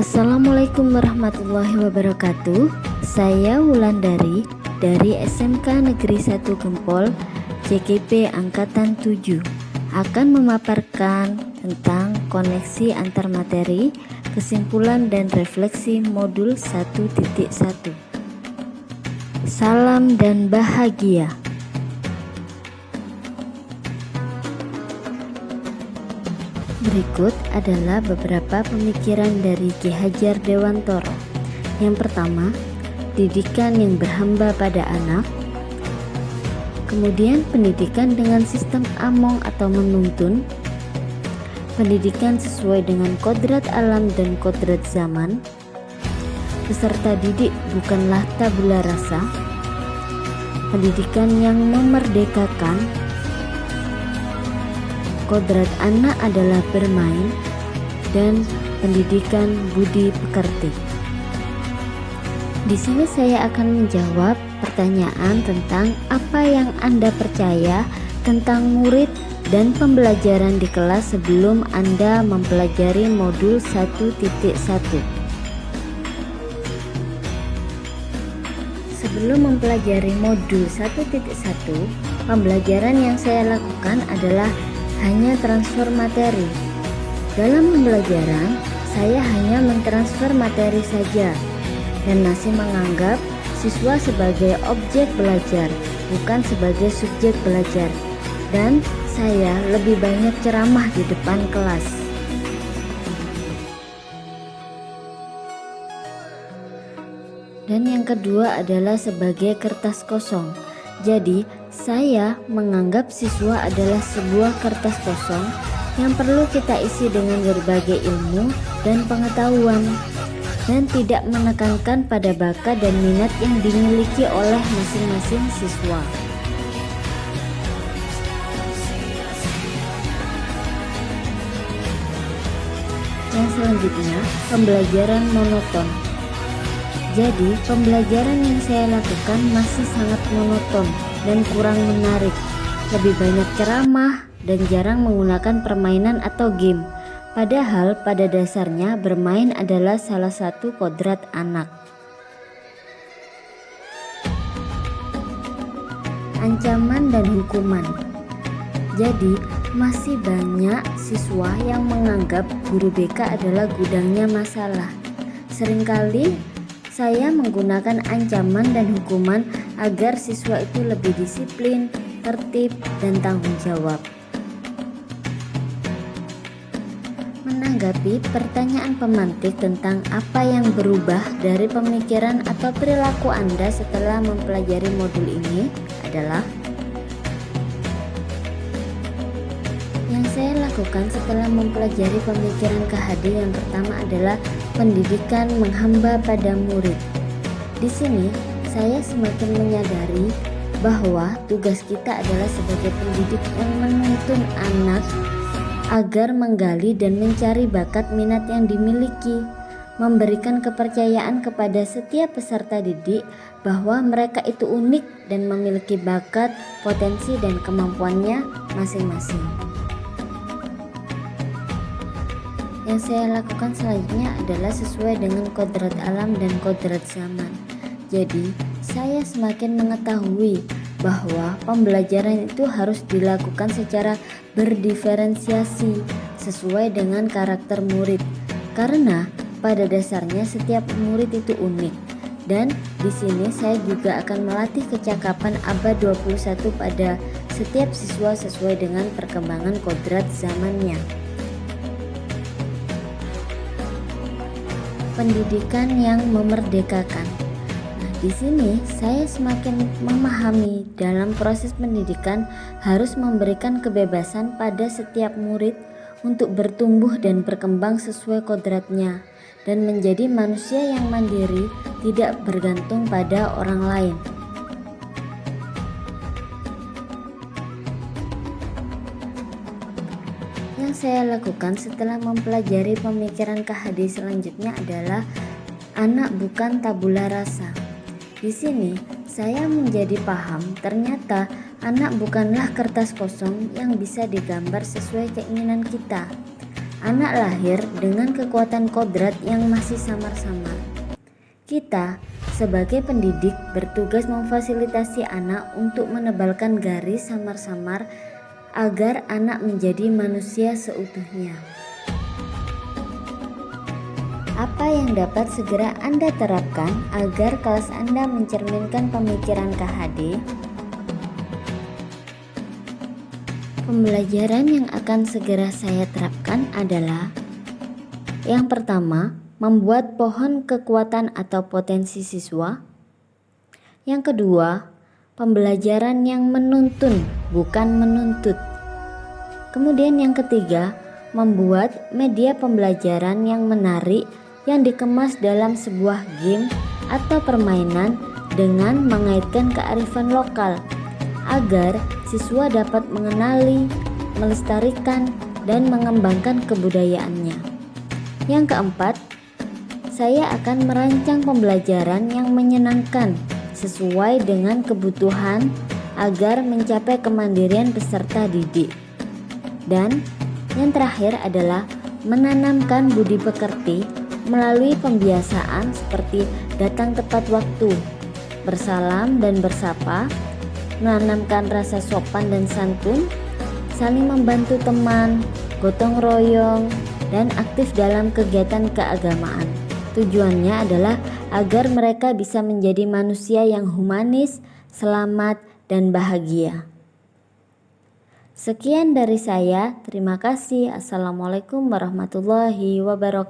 Assalamualaikum warahmatullahi wabarakatuh. Saya Wulandari dari SMK Negeri 1 Gempol, JKP Angkatan 7 akan memaparkan tentang koneksi antar materi, kesimpulan dan refleksi modul 1.1. Salam dan bahagia. Berikut adalah beberapa pemikiran dari Ki Hajar Dewantoro. Yang pertama, didikan yang berhamba pada anak. Kemudian pendidikan dengan sistem among atau menuntun. Pendidikan sesuai dengan kodrat alam dan kodrat zaman. Peserta didik bukanlah tabula rasa. Pendidikan yang memerdekakan. Kodrat anak adalah bermain, dan pendidikan budi pekerti. Di sini saya akan menjawab pertanyaan tentang apa yang Anda percaya tentang murid dan pembelajaran di kelas sebelum Anda mempelajari modul 1.1. Sebelum mempelajari modul 1.1, pembelajaran yang saya lakukan adalah hanya transfer materi. Dalam pembelajaran, saya hanya mentransfer materi saja dan masih menganggap siswa sebagai objek belajar, bukan sebagai subjek belajar. Dan saya lebih banyak ceramah di depan kelas. Dan yang kedua adalah sebagai kertas kosong. Jadi, saya menganggap siswa adalah sebuah kertas kosong yang perlu kita isi dengan berbagai ilmu dan pengetahuan, dan tidak menekankan pada bakat dan minat yang dimiliki oleh masing-masing siswa. Yang selanjutnya, pembelajaran monoton. Jadi, pembelajaran yang saya lakukan masih sangat monoton dan kurang menarik. Lebih banyak ceramah dan jarang menggunakan permainan atau game. Padahal pada dasarnya bermain adalah salah satu kodrat anak. Ancaman dan hukuman. Jadi, masih banyak siswa yang menganggap guru BK adalah gudangnya masalah. Seringkali saya menggunakan ancaman dan hukuman agar siswa itu lebih disiplin, tertib, dan tanggung jawab. Menanggapi pertanyaan pemantik tentang apa yang berubah dari pemikiran atau perilaku Anda setelah mempelajari modul ini adalah: yang saya lakukan setelah mempelajari pemikiran KHD yang pertama adalah pendidikan menghamba pada murid. Di sini saya semakin menyadari bahwa tugas kita adalah sebagai pendidik yang menuntun anak agar menggali dan mencari bakat minat yang dimiliki, memberikan kepercayaan kepada setiap peserta didik bahwa mereka itu unik dan memiliki bakat, potensi, dan kemampuannya masing-masing. Yang saya lakukan selanjutnya adalah sesuai dengan kodrat alam dan kodrat zaman. Jadi, saya semakin mengetahui bahwa pembelajaran itu harus dilakukan secara berdiferensiasi sesuai dengan karakter murid. Karena pada dasarnya setiap murid itu unik. Dan di sini saya juga akan melatih kecakapan abad 21 pada setiap siswa sesuai dengan perkembangan kodrat zamannya. Pendidikan yang memerdekakan. Nah, di sini saya semakin memahami dalam proses pendidikan harus memberikan kebebasan pada setiap murid untuk bertumbuh dan berkembang sesuai kodratnya dan menjadi manusia yang mandiri, tidak bergantung pada orang lain. Yang saya lakukan setelah mempelajari pemikiran KHD selanjutnya adalah anak bukan tabula rasa. Di sini saya menjadi paham ternyata anak bukanlah kertas kosong yang bisa digambar sesuai keinginan kita. Anak lahir dengan kekuatan kodrat yang masih samar-samar. Kita sebagai pendidik bertugas memfasilitasi anak untuk menebalkan garis samar-samar agar anak menjadi manusia seutuhnya. Apa yang dapat segera Anda terapkan agar kelas Anda mencerminkan pemikiran KHD? Pembelajaran yang akan segera saya terapkan adalah: yang pertama, membuat pohon kekuatan atau potensi siswa. Yang kedua, pembelajaran yang menuntun bukan menuntut. Kemudian yang ketiga, membuat media pembelajaran yang menarik yang dikemas dalam sebuah game atau permainan dengan mengaitkan kearifan lokal agar siswa dapat mengenali, melestarikan, dan mengembangkan kebudayaannya. Yang keempat, saya akan merancang pembelajaran yang menyenangkan sesuai dengan kebutuhan agar mencapai kemandirian peserta didik. Dan yang terakhir adalah menanamkan budi pekerti melalui pembiasaan seperti datang tepat waktu, bersalam dan bersapa, menanamkan rasa sopan dan santun, saling membantu teman, gotong royong, dan aktif dalam kegiatan keagamaan. Tujuannya adalah agar mereka bisa menjadi manusia yang humanis, selamat, dan bahagia. Sekian dari saya, terima kasih. Assalamualaikum warahmatullahi wabarakatuh.